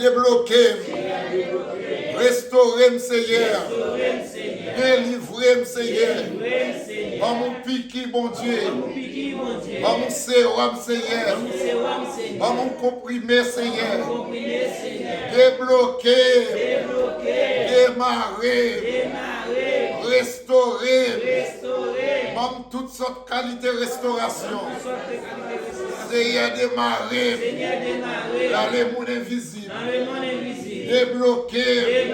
débloquer. Restaurer, Seigneur. Délivrer, Seigneur. Par mon piqui, bon Dieu. Par mon sérum, Seigneur. Par mon comprimé, Seigneur. Débloquer. Démarrer. Restaurer. Par toutes sortes de qualités de restauration. Seigneur, démarrer. Dans les mondes invisibles. Débloquer.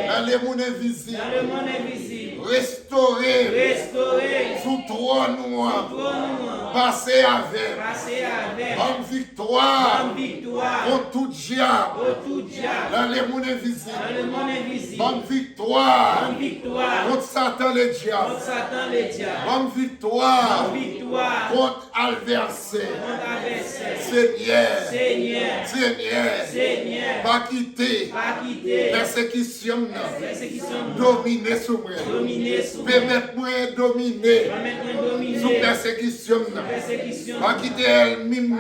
Dans les mondes invisibles. Restaurer. Sous trois noix. Passer avec. En victoire. Contre tout diable. Dans les mondes invisibles. En victoire. Contre Satan le diable. En victoire. Contre adversaire. Seigneur. Pas quitter. Persécution. Dominer sur moi. Permettre-moi de dominer. Sous persécution. Pas quitter elle-même.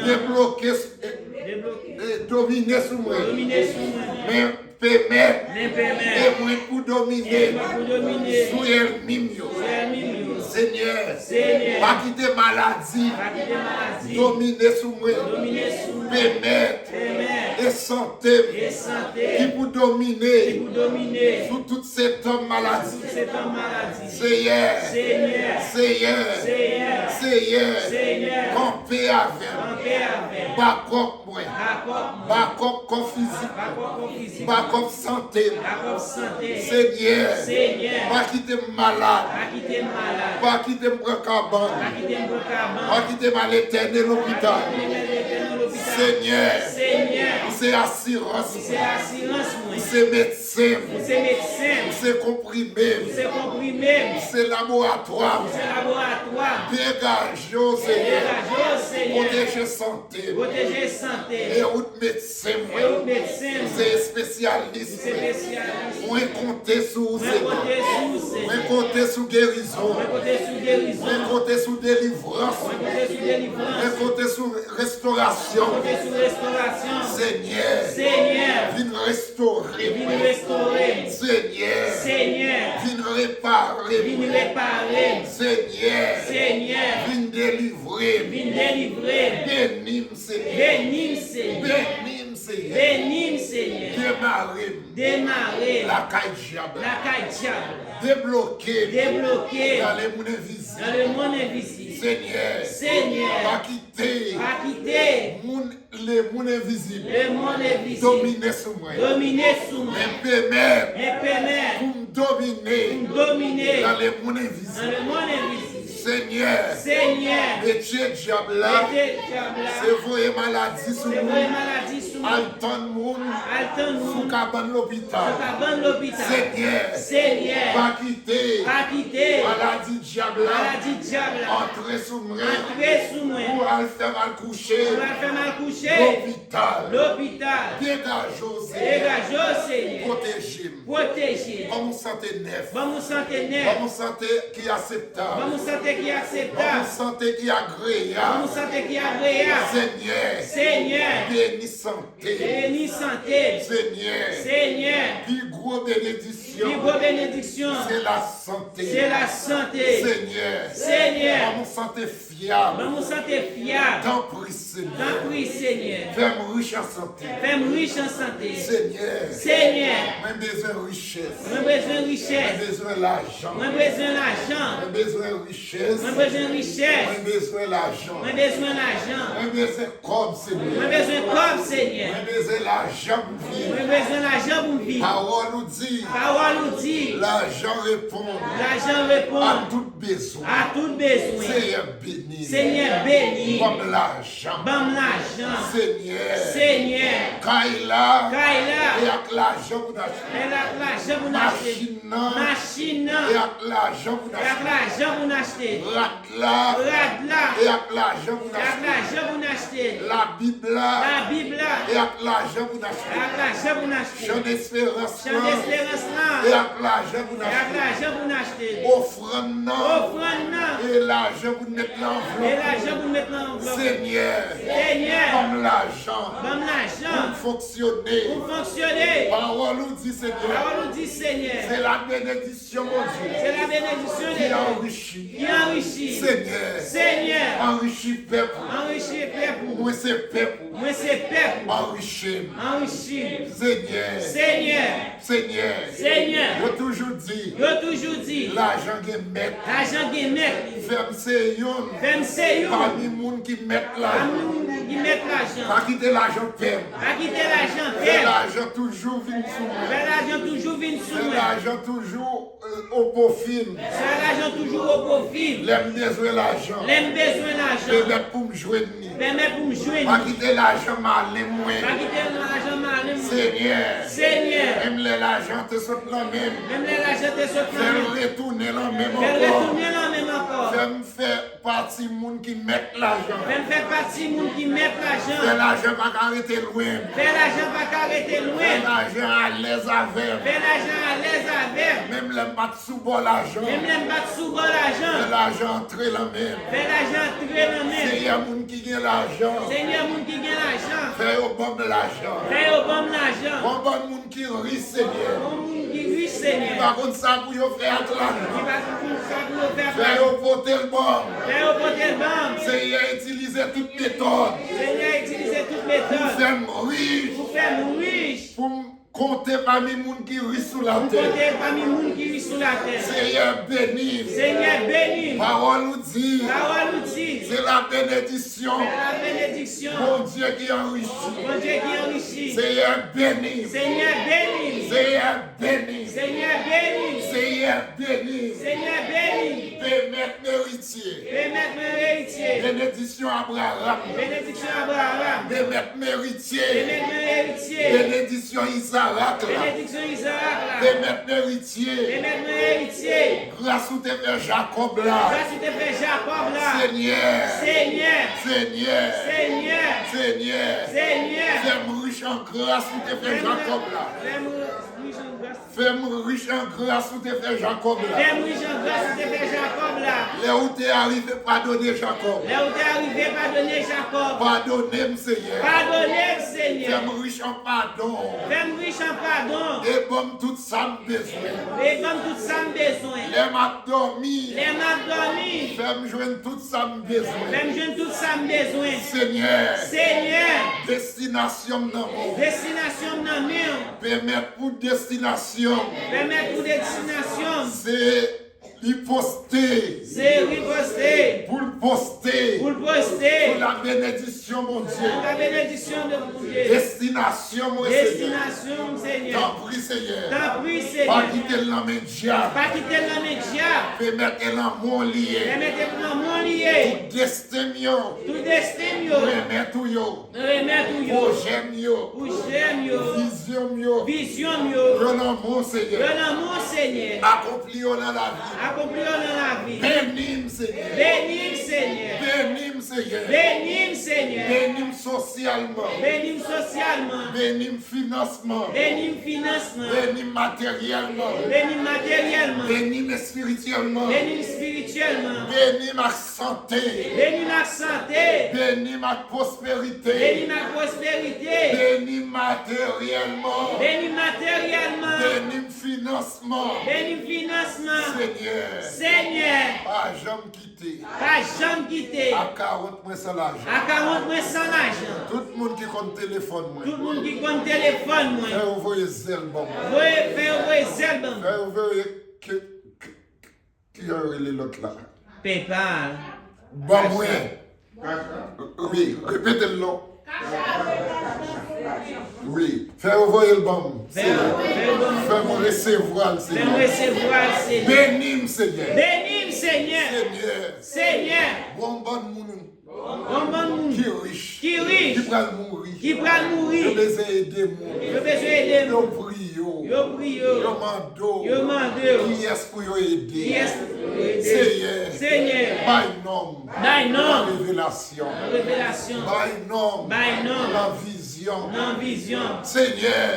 Débloquer. Dominer sur moi. Mais permettre. Et moi pour dominer. Sous elle-même. Seigneur. Pas quitter maladie. Dominer sur moi. Permettre. Et santé. Qui pour dominer. Sous toutes ces hommes maladies. Seigneur. Camper avec. Backup moi. Backup comme physique. Backup santé. Seigneur. Pas quitter malade. Pas quitter mon cabane. Pas quitter ma l'éternel l'hôpital. Seigneur. C'est assurance. C'est médecin. C'est comprimé. C'est laboratoire. Dégage, Seigneur. Protéger santé. Et autres médecins. C'est spécialiste. On est compté sur Seigneur. On est compté sur guérison. On est compté sur délivrance. On est compté sur restauration. Seigneur, viens restaurer. Seigneur, viens réparer. Seigneur, viens délivrer. Bénis, Seigneur. Démarrer. La caille diable. Débloquer. Dans les mondes invisibles. Seigneur. Pas quitter. Les mondes invisibles. Dominer sur moi. Et permettre. Pour me dominer. Dans les mondes invisibles. Seigneur. Métier diable là. C'est voyer maladie sur nous. Alton monde. Sous cabane l'hôpital. Seigneur. Pas quitter. Maladie diable là. Entrer sous moi. Pour aller faire mal coucher. L'hôpital. Dégage, Seigneur. Protégez. Comme santé neuf. Comme santé qui est acceptable. Comme santé qui est agréable. Seigneur. Bénis santé. Seigneur. Plus gros bénédiction. C'est la santé. Seigneur. Comme santé fiable. Dans prix, Seigneur. Fais-moi riche en santé. Seigneur. J'ai besoin de richesse. J'ai besoin de l'argent. J'ai besoin de richesse. J'ai besoin de l'argent. J'ai besoin de corps, Seigneur. J'ai besoin de l'argent pour vivre. Parole nous dit. L'argent répond. À tout besoin. Seigneur béni. Comme l'argent. Seigneur. Kaila. Et avec l'argent pour acheter. Machine. Et avec l'argent pour acheter. Radla. Et avec l'argent pour acheter. La Bible. Et avec l'argent pour acheter. Jean d'espérance. Et avec l'argent pour acheter. Offrande. Et l'argent pour mettre l'enveloppe. Seigneur. Comme l'argent. fonctionner. Parole nous dit Seigneur. C'est la bénédiction, mon Dieu. C'est la bénédiction de Dieu. Qui enrichit. Seigneur. Enrichis peuple. Moi c'est peuple. Enrichis. Seigneur. Yo toujours dit. L'argent qui met. Femme c'est yon. Parmi moun qui met l'argent. Pas quitter l'argent peuple. L'argent toujours vient sous moi. L'argent toujours au profil. L'aime besoin l'argent. Permet pour me joindre. Pas quitter l'argent mal moi. Seigneur. Même l'argent te saute la même. Faire retourner la même encore. Faire partie moun qui met l'argent. Faire l'argent pas arrêter loin. L'argent à l'aise avec. Même les pas sous bol l'argent. L'argent entrer la même. Seigneur moun qui gagne l'argent. Faire au bon de l'argent. Bon moun qui riche Seigneur. Par contre ça pour yo faire l'argent. Faire au porter le bon. Seigneur utiliser toute méthode. Pour faire riche. Pour compter parmi les gens qui riches sur la terre. Seigneur béni. Parole nous dit. C'est la bénédiction. Mon Dieu qui enrichit. Seigneur béni. Permettre méritier. Bénédiction Abraham. Permettre méritier. Bénédiction Isaac. Permettre méritier. Grâce où te fait Jacob là. Seigneur. Fais-moi riche en grâce où te fait Jacob là. Fais-moi riche en grâce où te fait Jacob là. Là où t'es arrivé, pardonnez Jacob. Pardonnez-moi Seigneur. Fais-moi riche en pardon. Et bon tout ça besoin. Les m'a dormi. Fais-moi joindre tout ça besoin. Seigneur. Destination non. Permettre pour destination. C'est riposter. Pour poster. Pour la bénédiction, mon Dieu. Destination, mon Seigneur. T'en prie, Seigneur. Pas quitter la main diable. Permettre l'amour lié. Tout destin, remettre tout yo. Vision, mon Seigneur. Accomplis dans la vie. Bénis Seigneur. Bénis socialement. Bénis financement. Bénis matériellement. Bénis spirituellement. Bénis ma santé. Bénis ma prospérité. Bénis matériellement. Bénis financement. Seigneur. Pas jamais quitter. À 40 mois sans l'argent. Tout le monde qui compte téléphone. Fais ouvrir zèle bon. Fais ouvrir qui a eu l'autre là. PayPal. Bon moi. Oui, répétez le nom. Oui, fais ouvrir le bon. Fais-moi recevoir le Seigneur. Bénis Seigneur. Bon moun. Qui riche. Qui va mourir. Je besoin aider moun. Yo prie. Yo mando. Qui est pour yo aider. Seigneur. By nom. La révélation. By nom. La vision. Seigneur.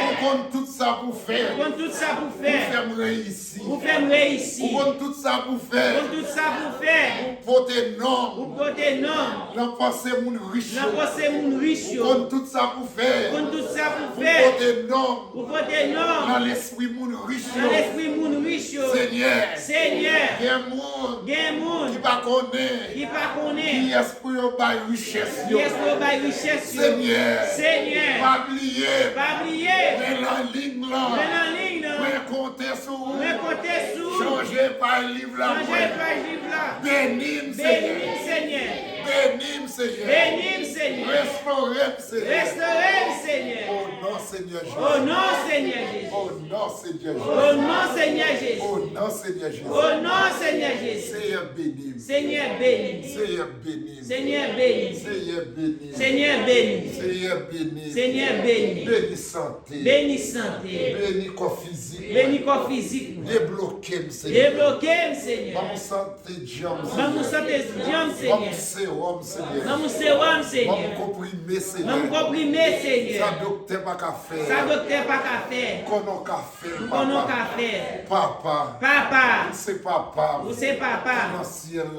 On compte tout ça pour faire. Vous comptez tout ça pour faire. Pour faire réussir. Vous faites réussir. Vous comptez tout ça pour faire. Vous comptez tout ça pour faire. Pour porter nom. Vous portez nom. L'empenser mon riche. L'empenser mon riche. Vous comptez tout ça pour faire. Vous comptez tout ça pour Pour faire. porter nom. Vous portez nom. Dans l'esprit mon riche. Dans l'esprit mon riche. Seigneur. Seigneur. Il y a un monde. Il y a un monde. Qui pas connaît. Qui pas connaît. Qui est pour bailler richesse. Qui est pour bailler richesse. Seigneur. Seigneur. Pas oublier. Pas oublier. Mais la ligne là. Mais la ligne là. Mais compter sur. Mais compter sur. Changer par le livre là. Changer par le livre là. Bénis Seigneur. Bénis Seigneur. Bénis Seigneur. Bénis Seigneur. Restaurez Seigneur. Restaurez Seigneur. Au nom Seigneur Jésus. Au nom Seigneur Jésus. Au nom Seigneur Jésus. Au nom Seigneur Jésus. Au nom Seigneur Jésus. Au nom Seigneur Jésus. Seigneur béni. Seigneur béni. Seigneur béni. Seigneur béni. Seigneur béni. Seigneur béni. Seigneur béni. Seigneur béni. Béni santé. Béni santé. Béni corps physique. Béni corps physique. Débloquez Seigneur. Débloquez Seigneur. Vamos santé Dieu Vamos santé Dieu Seigneur. Vamos sérum Seigneur. Vamos sérum Seigneur. Vamos comprimé Seigneur. Vamos comprimé Seigneur. Ça docteur pas qu'à faire. Ça docteur pas qu'à faire. Qu'on qu'à faire. Qu'on qu'à faire. Papa. Papa. C'est papa. C'est papa.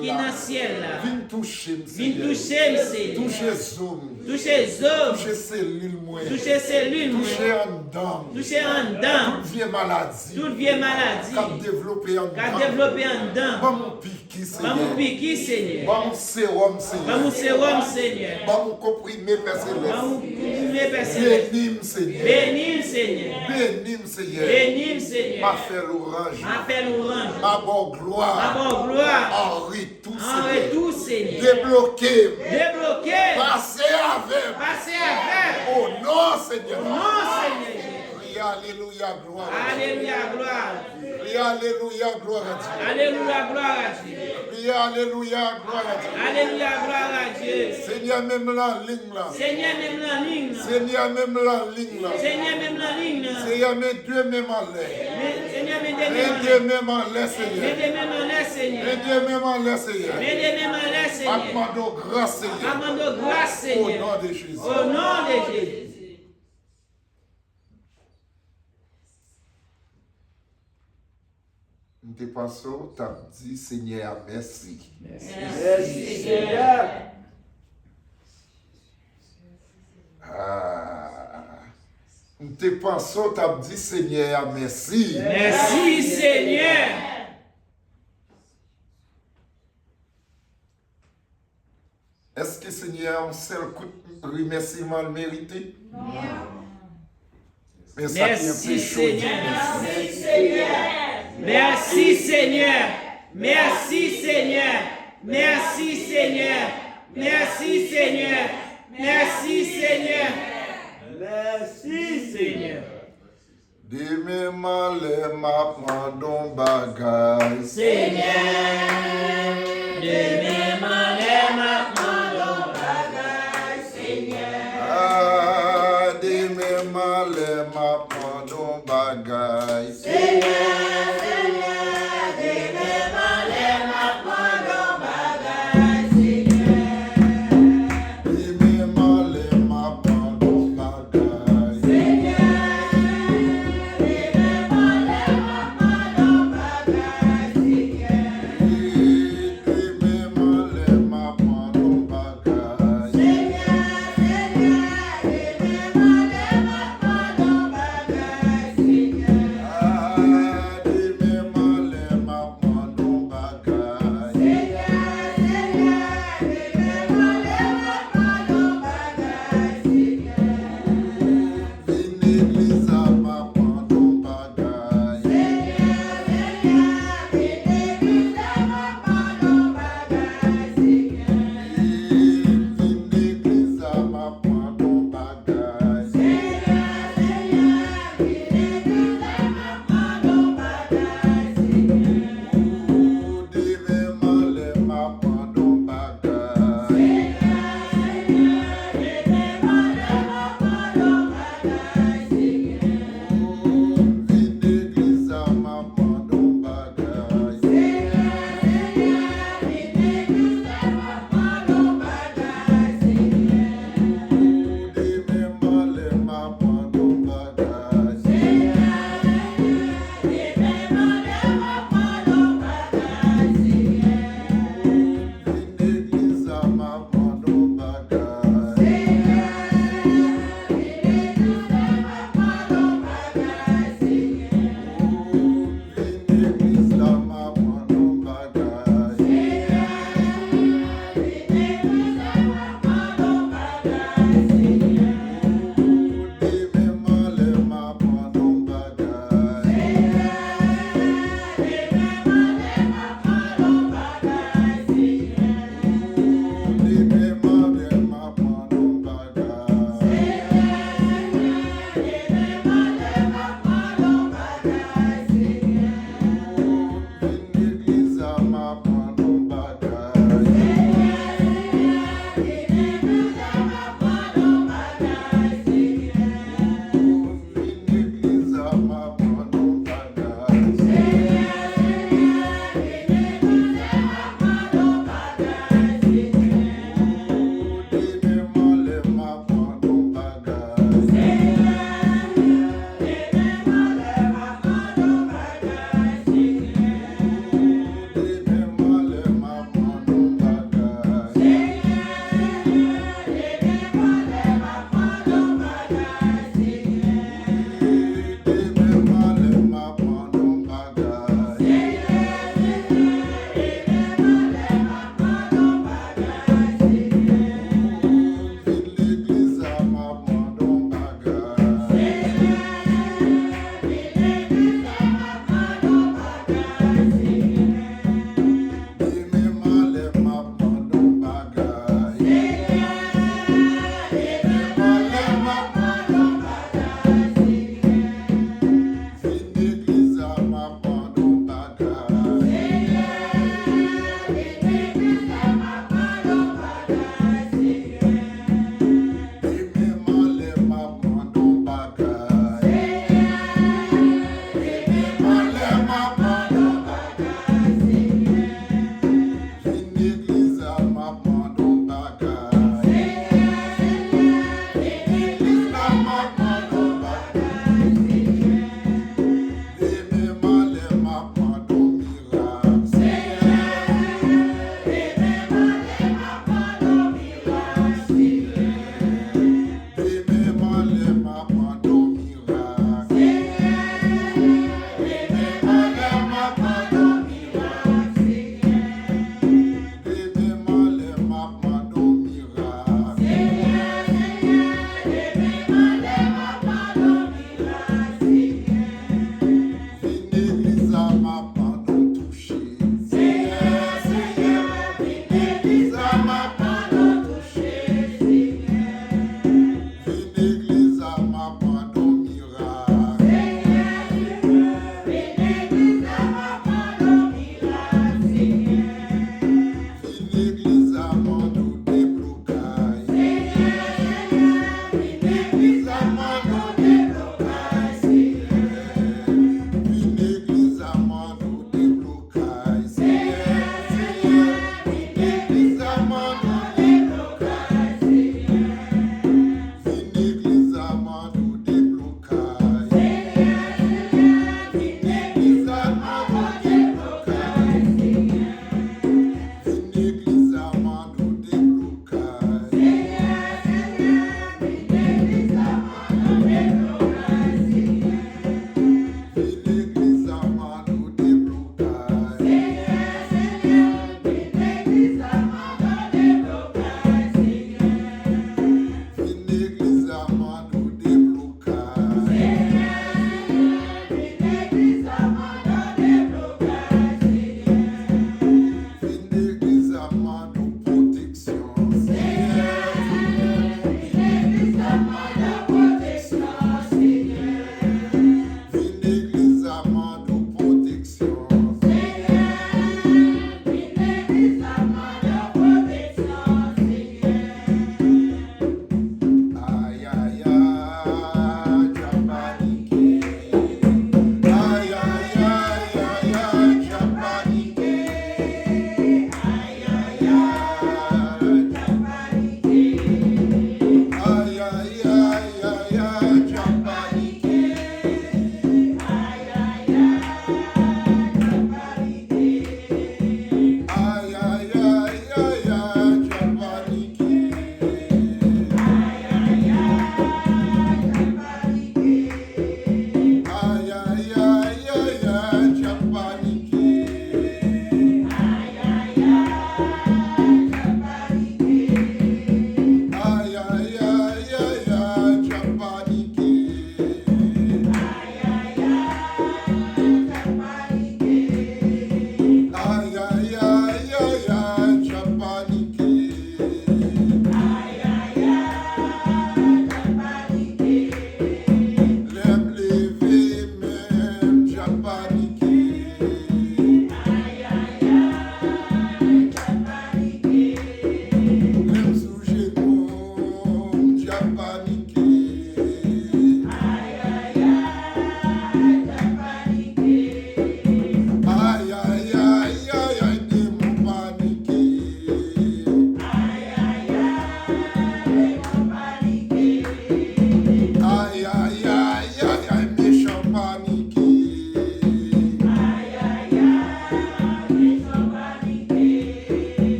Qui dans le ciel là. Viens toucher Viens toucher Seigneur. Toucher zoom. Toucher zoom. Toucher cellule moi. Toucher cellule moi. Toucher en dedans. Toucher en dedans. Toute vieille maladie. Toute vieille maladie. Qu'a développé en dedans. Qu'a développé en dedans. Vamos piquer Seigneur. Vamos piquer Seigneur. Vamos sérum Seigneur. Vamos sérum Seigneur. Vamos comprimer Père Céleste. Vamos comprimer Père Céleste. Bénis Seigneur. Bénis Seigneur. Bénis Seigneur. Bénis Seigneur. Ma fait l'orange. Ma fait l'orange. Ma bonne gloire. Ma bonne gloire. Henri tout Seigneur. Henri tout Seigneur. Débloquer. Débloquer. Passez avec. Passez avec. Au nom Seigneur. Au nom Seigneur. Alléluia, gloire. Alléluia, gloire. Alléluia, gloire à Dieu. Alléluia, gloire à Dieu. Alléluia, gloire à Dieu. Alléluia, gloire à Dieu. Seigneur, même la ligne là. Seigneur, même la ligne là. Seigneur, même la ligne là. Seigneur, même la ligne là. Seigneur, mes Dieu, même en l'air. Seigneur, mes Dieu, même en l'air, Seigneur. Mes Dieu, même en l'air, Seigneur. Mes Dieu, même en l'air, Seigneur. Mes Dieu, même en l'air, Seigneur. Demandons grâce, Seigneur. Demandons grâce, Seigneur. Au nom de Jésus. Au nom de Jésus. Nous te passons, tu as dit, Seigneur, merci. Merci, Seigneur. Nous te passons, tu as dit, Seigneur, merci. Merci, Seigneur. Est-ce que Seigneur, un seul coup de remerciement le mérité? Non. Merci, Seigneur. Merci, Seigneur. Merci Seigneur. Merci Seigneur. Merci Seigneur. Merci Seigneur. Merci Seigneur. Merci Seigneur. Demain malais m'a mandon bagay. Seigneur. Demain malais m'a mandon bagay. Seigneur. Ah, demain malais m'a mandon bagay. Seigneur. Seigneur,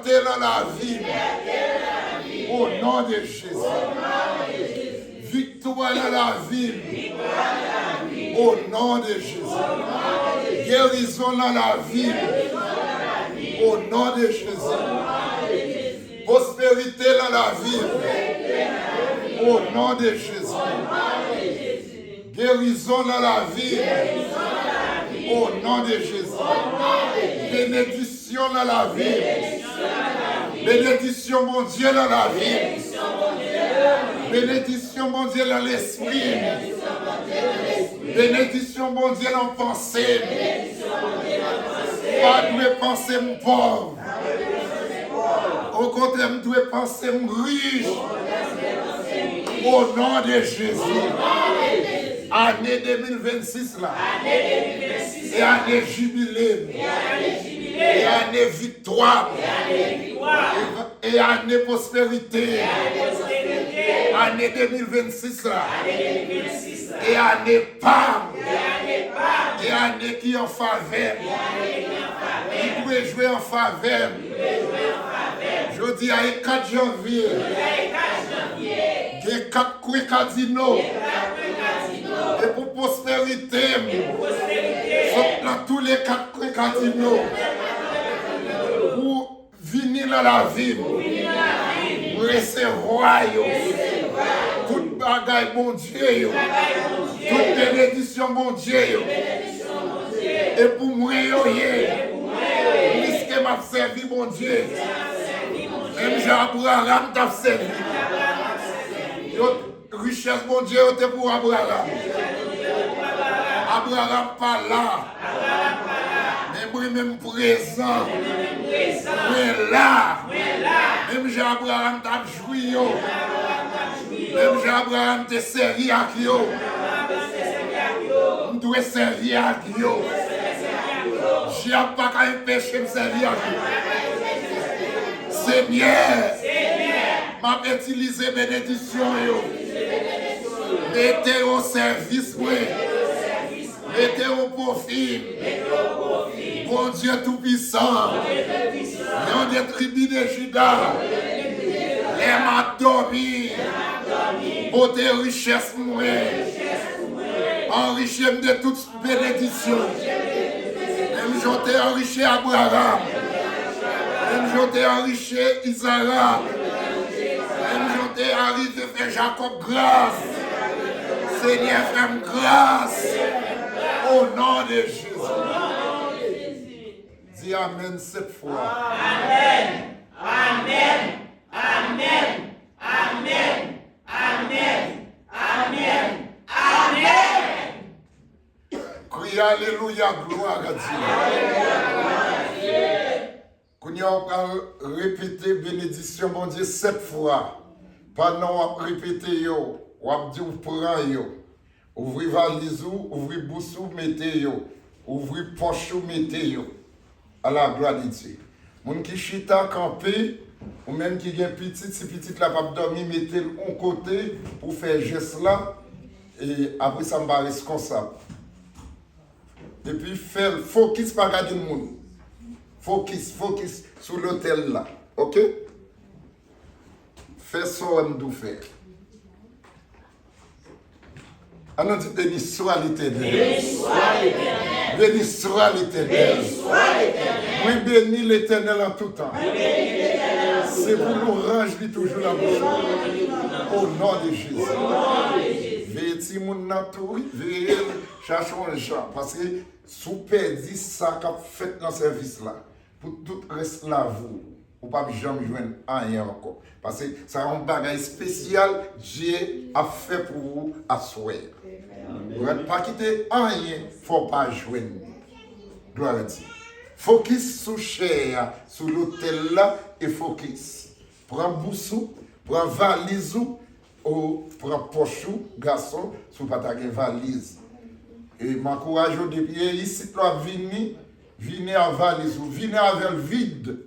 Liberté dans la vie. Au nom de Jésus. Victoire dans la vie. Au nom de Jésus. Guérison dans la vie. Au nom de Jésus. Prospérité dans la vie. Au nom de Jésus. Guérison dans la vie. Au nom de Jésus. Bénédiction dans la vie. Bénédiction mon Dieu dans la vie. Bénédiction mon Dieu dans l'esprit. Bénédiction mon Dieu dans la pensée. Pas de penser mon pauvre. Au contraire, je dois penser riche. Au nom de Jésus. Année 2026 là. Et année jubilé. Et année victoire. Et année prospérité. Année 2026 là. Et année Pâques. Et année qui est en faveur. Qui doit jouer en faveur. Je dis à 4 janvier. Il y a 4 casinos. Et pour prospérité. Dans tous les 4 casinos. Pour venir dans la ville. Pour recevoir. Toute bagaille mon Dieu. Toute bénédiction mon Dieu. Et pour moi, puisque m'a servi mon Dieu. Même Jean-Abraham t'a servi. Richesse mon Dieu, c'était pour Abraham. Abraham pas là. Mais moi-même présent. Mais là. Même Jean-Abraham t'a joui. Même Jean-Abraham t'a servi à qui. On doit servir à qui. Je n'ai pas qu'à empêcher de servir à qui. Seigneur, m'a utilisé bénédiction. Mettez au service, mettez au profit. Bon Dieu Tout-Puissant, Lion des tribus de Juda, les m'a dormi, beauté richesse, enrichis-moi de toute bénédiction. Même je t'ai enrichi Abraham, même je t'ai enrichi Isaac, même je t'ai arrivé faire Jacob grâce. Seigneur, fais-moi grâce. Au nom de Jésus. Dis Amen 7 fois. Amen. Amen. Amen. Amen. Amen. Amen. Amen. Crie Alléluia, gloire à Dieu. Quand on va répéter bénédiction, mon Dieu, 7 fois. Pendant on va répéter, on va dire, prends, ouvrez valise, ouvrez bouche, mettez, ouvrez poche, mettez. À la gloire de Dieu. Moun qui chita campé, ou même qui gen petit, si petit la pas dormir, mettez-le en côté pour faire geste là, et après ça m'a responsable. Et puis faire focus par garder le monde. Focus sur l'hôtel là. Ok? Fais ça on doit faire. On dit béni soit l'Éternel. Béni soit l'Éternel. Béni soit l'Éternel. Béni soit l'Éternel. Oui, bénis l'Éternel en tout temps. Oui, béni l'Éternel. C'est pour nous ranger toujours la bouche. Au nom de Jésus. Au nom de Jésus. Veillez si mon nature, veillez, cherchons les gens. Parce que sous perdu ça qu'a fait dans le service là. Pour tout reste là, vous ne pouvez jamais joindre rien encore. Parce que c'est un bagage spécial Dieu a fait pour vous à souhait. Vous ne pas quitter rien, il ne faut pas joindre. Gloire à Dieu. Focus sur chair, sur l'hôtel là, et focus. Prends boussou, prends valise ou prends pochou, garçon, sur pas ta valise. Et m'encourage depuis ici, toi, venez à valise ou venez avec le vide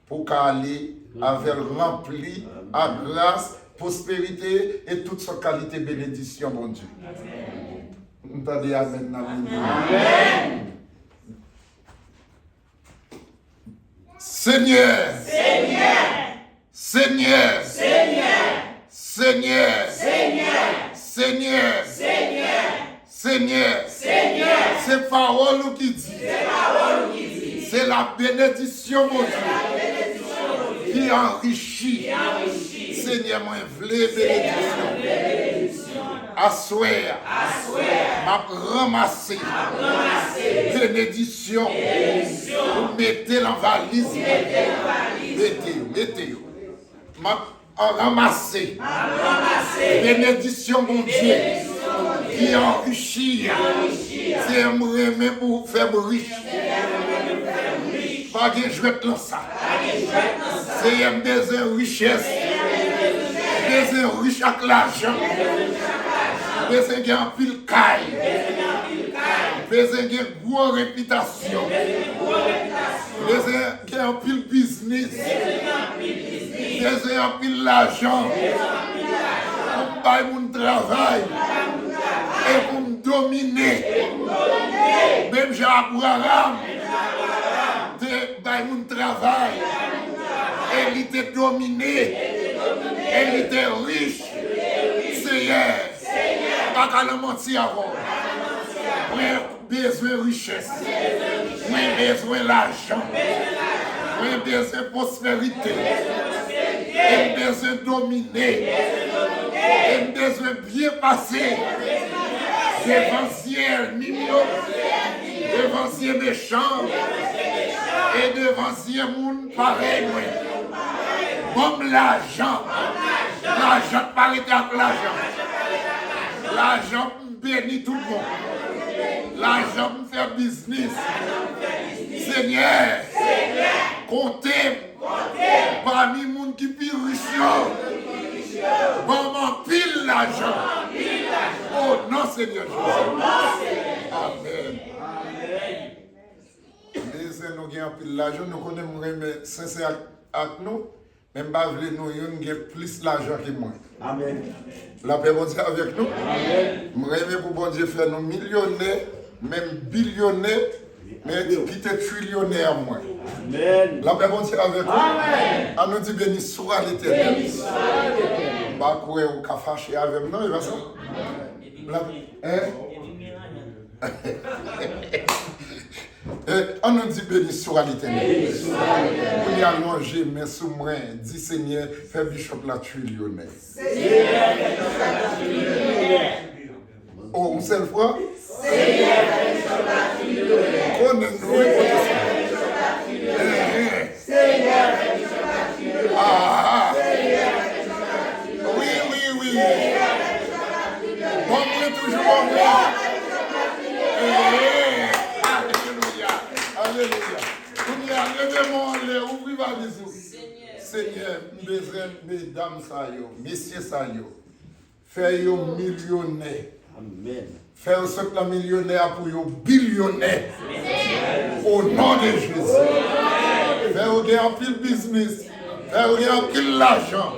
pour aller avec rempli à grâce, prospérité et toute sa qualité bénédiction, mon Dieu. Amen. Entendez Amen. Amen. 7 Seigneur. Seigneur. Seigneur. Seigneur. Seigneur. Seigneur. Seigneur. Seigneur. Seigneur. Seigneur. C'est parole qui dit. C'est parole qui dit. C'est la bénédiction, mon Dieu, qui enrichit. Seigneur, moi, v'lais bénédiction. Assoir. M'a ramassé. Bénédiction. Vous mettez la valise. Mettez. M'a ramassé. Bénédiction, mon Dieu, qui enrichit. C'est un remède pour faire riche. Pas de jouet dans ça. C'est un désir richesse. Désir riche avec l'argent. Désir qui a un pile caille. Désir qui a une grosse réputation. Désir qui a un pile business. Désir qui a un pile l'argent. Pour pas mon travail. Et pour me dominer. Même Jean Abraham. By mon travail, elle était dominée, elle était riche. Seigneur, pas qu'à le mentir avant. Moi, besoin de richesse, moi, besoin d'argent, moi, besoin de prospérité, moi, besoin de dominer, moi, besoin de bien passer. Dévancier mignon, dévancier méchant. Et devant ces monde pareil, comme l'argent. L'argent pas arrêter avec l'argent. L'argent bénit tout le monde. L'argent fait business. Seigneur, comptez parmi les gens qui plus riches. Bon, pile l'argent. Oh non, Seigneur Jésus. Amen. Nous avons pile l'argent, nous connaissons sincère avec nous, même pas nous avons plus l'argent que moi. Amen. La paix bon Dieu avec nous. Nous avons pour bon Dieu faire nous millionnaires, même billionnaires, mais qui te trillionnaires moi. Amen. La paix bon Dieu avec nous. Amen. À nous dit béni soit l'éternel. Béni soit l'éternel. Bah quoi on ka fâché avec nous, il va ça. On nous dit béni soit l'éternel. On y a allongé, mais sous moi, dit Seigneur, fais bishop la trillionnaire. Oh, une seule fois? Seigneur, fais bishop la trillionnaire. Connais-nous. Seigneur, fais bishop la trillionnaire. Ah, Seigneur, fais bishop la trillionnaire. oui. Seigneur, fais bishop la trillionnaire. Bon, moi, toujours bon. Alléluia. Levez-moi, ouvrez ma bisou. Seigneur, mesdames, messieurs, fais-yo millionnaire. Amen. Fais-yo ce millionnaire pour yo billionnaire. Au nom de Jésus. Fais-yo gagner pile business. Fais-yo gagner pile l'argent.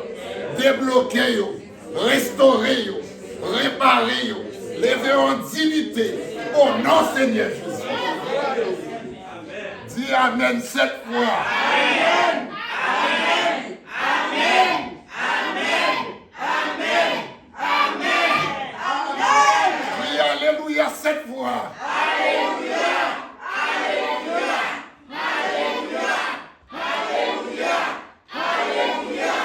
Débloquer yo. Restaurer yo. Réparer yo. Lever en dignité. Au nom Seigneur Jésus. Dis Amen 7 fois. Amen. Amen. Amen. Amen. Amen. Amen. Dis Alléluia 7 fois. Alléluia. Alléluia. Alléluia. Alléluia. Alléluia.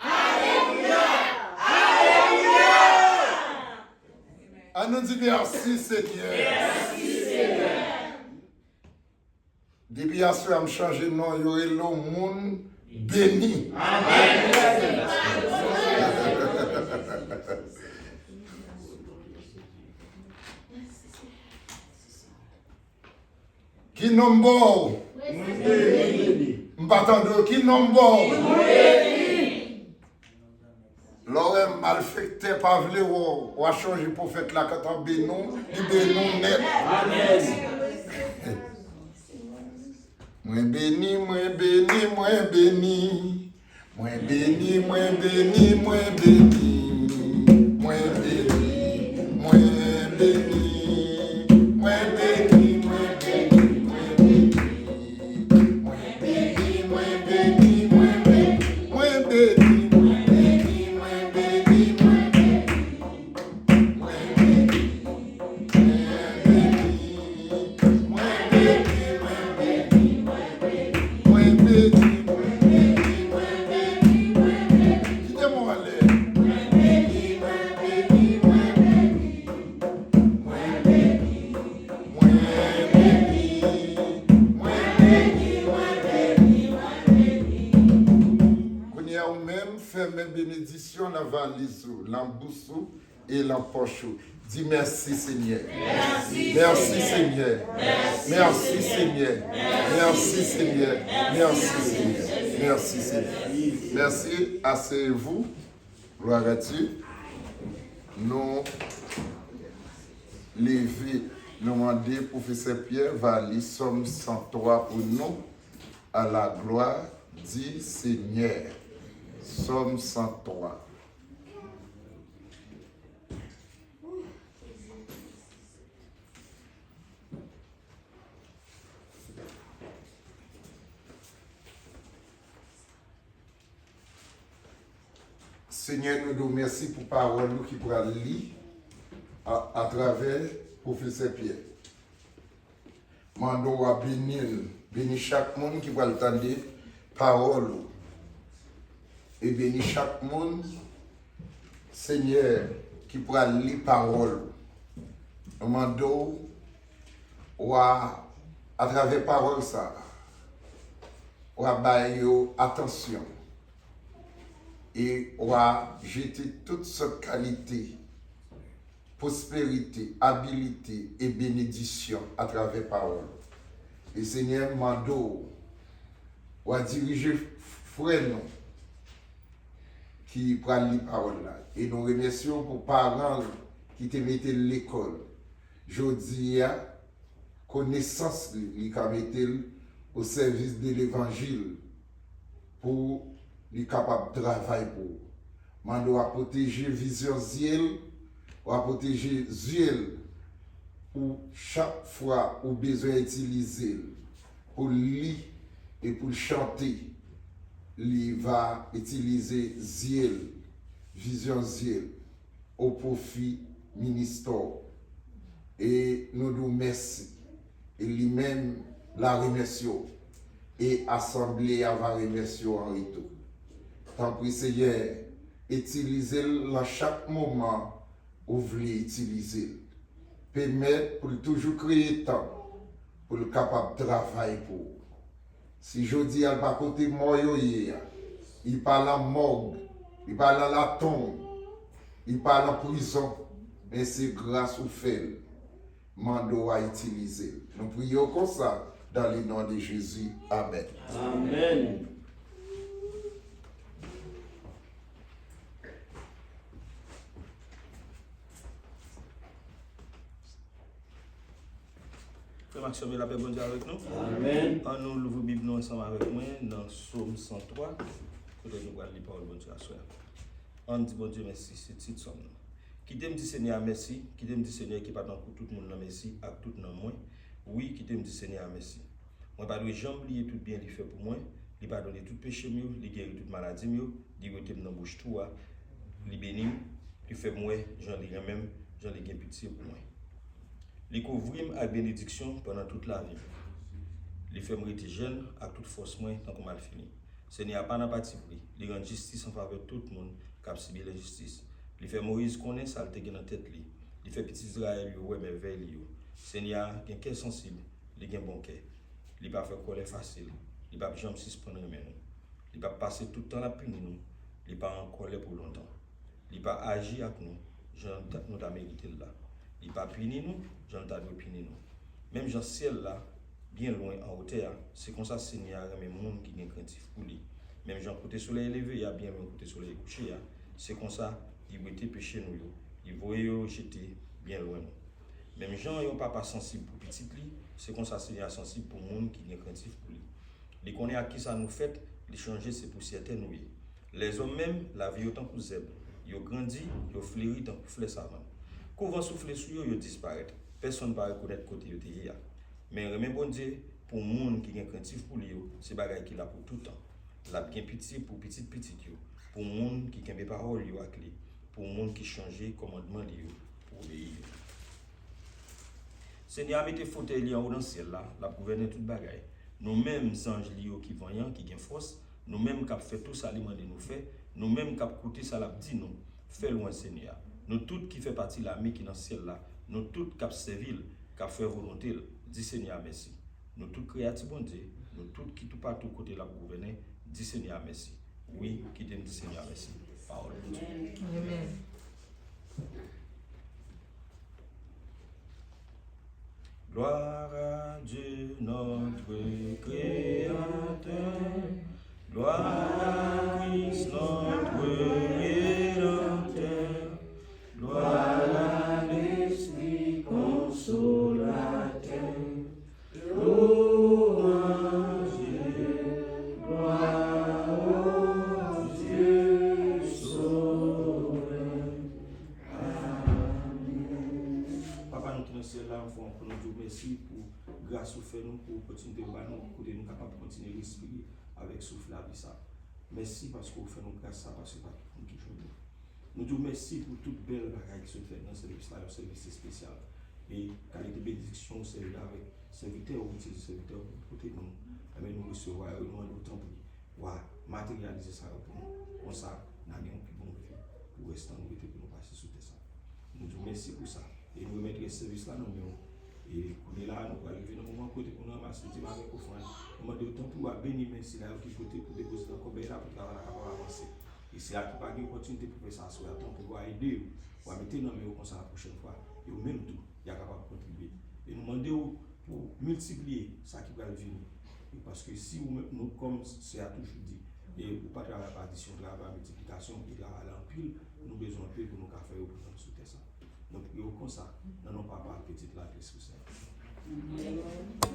Alléluia. Alléluia. On nous dit merci Seigneur. Merci Seigneur. Depuis à ce moment changé de nom, il y aurait le monde béni. Amen. Qui nombre? M'attendons qui nombre? L'aurait malfecté par vle ou a changé pour faire la carte bénou, il bénou net. Amen. Moi béni, moi béni, moi béni. Moi béni, moi béni, moi béni. Moi béni, moi béni. Moi béni, moi béni, moi béni. Moi béni, moi valise, l'embousse et l'empoche. Dis merci Seigneur. Merci Seigneur. Merci Seigneur. Merci Seigneur. Merci Seigneur. Merci Seigneur. Merci. Asseyez-vous. Gloire à Dieu. Nous lever, nous demander, professeur Pierre va lire Somme 103 pour nous. À la gloire du Seigneur. Somme 103. Seigneur, nous nous remercions pour la parole qui pourra lire à travers le professeur Pierre. Mando à bénir chaque monde qui va entendre la parole. Et bénir chaque monde, Seigneur, qui pourra lire la parole. Nous demandons à travers la parole, ça, attention. Et on va jeter toutes sortes de qualités, prospérité, habileté et bénédiction à travers la parole. Et Seigneur, Mando, on va diriger frère nous qui prennent la parole là. Et nous remercions pour les parents qui te mettent l'école. Je dis, connaissance, qui mettent au service de l'évangile pour les capables de travailler pour. Man doit protéger vision ziel, doit protéger ziel pour chaque fois où besoin utiliser pour lire et pour chanter. Il va utiliser ziel, vision ziel au profit ministère. Et nous nous remercions. Et lui-même la remercions. Et assemblée va remercier en retour. Tant pis Seigneur, utilisez-le dans chaque moment où vous voulez utiliser. Permettre pour toujours créer temps pour le capable de travailler pour. Si je dis elle va côté mort il parle en morgue, il parle à la tombe, il parle en prison, mais c'est grâce au fait mando à utiliser. Nous prions comme ça dans le nom de Jésus. Amen. Amen. Maxime, la paix, bon Dieu avec nous. Amen. On nous l'ouvre Bible nous ensemble avec moi dans Somme 103. Côté nous allons lire parole bon Dieu à soi. On dit bon Dieu merci, c'est titre somme. Qui t'aime dit Seigneur merci, qui t'aime dit Seigneur qui pardonne pour tout le monde merci, à tout le monde. Oui, qui t'aime dit Seigneur merci. Moi pas de jamais oublier tout bien qu'il fait pour moi, il pardonne tout péché mieux, il guérit toute maladie mieux, il rete dans bouche tout, il bénit, il fait moi, j'en ai même, j'en ai pitié pour moi. Il couvre avec bénédiction pendant toute la vie. Il fait me rester jeune avec toute force moins tant qu'on mal fini. Seigneur pas n'a pas de prix. Il rend justice en faveur de tout le monde qui a subi la justice. Il fait Moïse connaître ça le dans tête lui. Il fait petit Israël ouais mais veille lui. Seigneur qui est sensible, il a un bon cœur. Il pas faire colère facile. Il pas jamais suspendre nous. Il pas passer tout le temps à punir nous. Il pas en colère pour longtemps. Il pas agir avec nous. Nous t'a mérité là. Il pas punir nous, j'en t'a dû punir nous. Même dans ciel là, bien loin en hauteur, c'est comme ça Seigneur même monde qui est craintif pour lui. Même Jean côté soleil élevé, il y a bien même côté soleil couché, c'est comme ça il veut péché nous, il veut jeter bien loin nous. Même Jean yon papa sensible pour petit lui, c'est comme ça Seigneur sensible pour monde qui est craintif pour lui. Il connaît à qui ça nous fait, il changer c'est pour certaines nous. Les hommes même la vie autant que zèbre, ils grandit, ils fleuri tant que fleur savane. Quand on souffle sur eux, ils disparaissent. Personne ne va reconnaître côté de mais remet bon Dieu pour les gens qui sont craintifs pour lui, c'est bagaille qu'il a pour tout le temps. Il a bien pitié pour petit pour les gens qui ont des paroles à clé, pour les gens qui changent le commandement pour obéir. Seigneur, mettez fauteuil en haut dans le ciel là, la gouverner toute bagaille. Nous-mêmes anges qui voyants, qui ont force, nous-mêmes qui fait tout ça, nous fait, nous-mêmes qui coûté ça, la dit nous, fais loin Seigneur. Nous tous qui fait partie de l'armée qui est dans le ciel là, nous tous qui servir, qui fait volonté, dis Seigneur merci. Nous tous créatifs bon Dieu, nous tous qui tout partout côté la gouverner, dis Seigneur merci. Oui, qui dit Seigneur merci. parole de Dieu. Amen. Gloire à Dieu, notre Créateur. Gloire à Christ, notre Rédempteur. Gloire à l'Esprit consolateur. Louange, gloire au Dieu sauveur. Amen. Papa, nous tenons cela pour nous dire merci pour grâce au fait nous pour continuer de nous pour nous capables de continuer à respirer avec souffle la vie ça. Merci parce que vous faites nous grâce ça parce que pas tout qui joue. Nous disons merci pour toute belle bagaille qui se fait dans ce service là, un service spécial. Et qualité de bénédiction, c'est avec serviteur ou serviteur pour côté nous. Mais nous recevons nous nous temps pour matérialiser ça pour nous. Comme ça, nous avons un plus bon vie pour rester en vérité pour nous passer sous ça. Nous disons merci pour ça. Et nous remettons ce service là nous mieux. Et pour nous là, nous allons arriver dans le moment côté pour nous ramasser le avec offrande. Nous demandons autant pour bénir merci là qui côté pour déposer dans le combien là pour pouvoir avancer. Et c'est là qu'il n'y a pas d'opportunité pour faire ça, soit pour pouvoir aider, pour mettre dans le comme ça la prochaine fois. Et au même tout, il y a capable de contribuer. Et nous demandons pour multiplier ça qui va venir. Parce que si nous, comme c'est à toujours dit, et vous pas travailler par addition, travailler par multiplication, et travailler en pile, nous avons besoin de pile pour nous faire pour nous soutenir ça. Donc, comme ça, nous n'avons pas par petite la Christ.